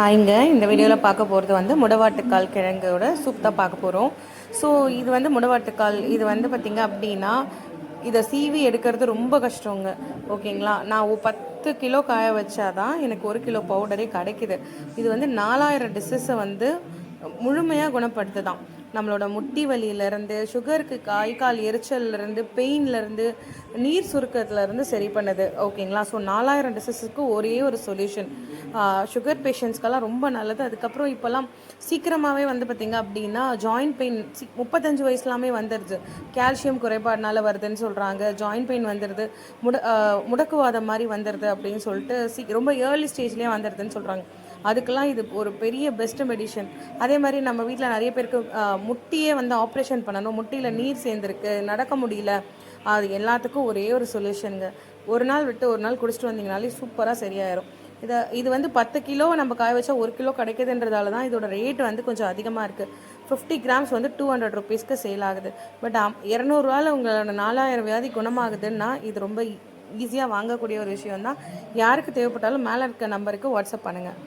இங்கே இந்த வீடியோவில் பார்க்க போகிறது வந்து முடவாட்டுக்கால் கிழங்கோட சூப் தான் பார்க்க போகிறோம். ஸோ இது வந்து முடவாட்டுக்கால் இது வந்து பார்த்திங்க அப்படின்னா இதை சீவி எடுக்கிறது ரொம்ப கஷ்டங்க. ஓகேங்களா, நான் 10 கிலோ காய வச்சாதான் எனக்கு 1 கிலோ பவுடரே கிடைக்குது. இது வந்து 4000 டிசீஸை வந்து முழுமையாக குணப்படுத்துதான். நம்மளோட முட்டி வலியிலேருந்து, சுகருக்கு, கால் எரிச்சல்லேருந்து, பெயின்லேருந்து, நீர் சுருக்கத்துலேருந்து சரி பண்ணுது. ஓகேங்களா, ஸோ 4000 டிசீஸுக்கு ஒரே ஒரு சொல்யூஷன். சுகர் பேஷண்ட்ஸ்க்கெல்லாம் ரொம்ப நல்லது. அதுக்கப்புறம் இப்போல்லாம் சீக்கிரமாகவே வந்து பார்த்திங்க அப்படின்னா ஜாயிண்ட் பெயின் 35 வயசுலாமே வந்துடுது. கால்சியம் குறைபாடுனால வருதுன்னு சொல்கிறாங்க. ஜாயிண்ட் பெயின் வந்துடுது, முடக்குவாதம் மாதிரி வந்துடுது அப்படின்னு சொல்லிட்டு ரொம்ப ஏர்லி ஸ்டேஜ்லேயே வந்துடுதுன்னு சொல்கிறாங்க. அதுக்கெல்லாம் இது ஒரு பெரிய பெஸ்ட் மெடிஷன். அதே மாதிரி நம்ம வீட்டில் நிறைய பேருக்கு முட்டியே வந்து ஆப்ரேஷன் பண்ணணும், முட்டியில் நீர் சேர்ந்துருக்கு, நடக்க முடியல, அது எல்லாத்துக்கும் ஒரே ஒரு சொல்யூஷனுங்க. ஒரு நாள் விட்டு ஒரு நாள் குடிச்சிட்டு வந்தீங்கனாலே சூப்பராக சரியாயிரும். இது வந்து 10 கிலோ நம்ம காய வச்சா 1 கிலோ கிடைக்குதுன்றதால தான் இதோட ரேட் வந்து கொஞ்சம் அதிகமாக இருக்குது. 50 கிராம்ஸ் வந்து 200 ருபீஸ்க்கு சேல் ஆகுது. பட் 200 ரூபாயில் உங்களோட 4000 வியாதி குணமாகுதுன்னா இது ரொம்ப ஈஸியாக வாங்கக்கூடிய ஒரு விஷயம் தான். யாருக்கு தேவைப்பட்டாலும் மேலே இருக்க நம்பருக்கு வாட்ஸ்அப் பண்ணுங்கள்.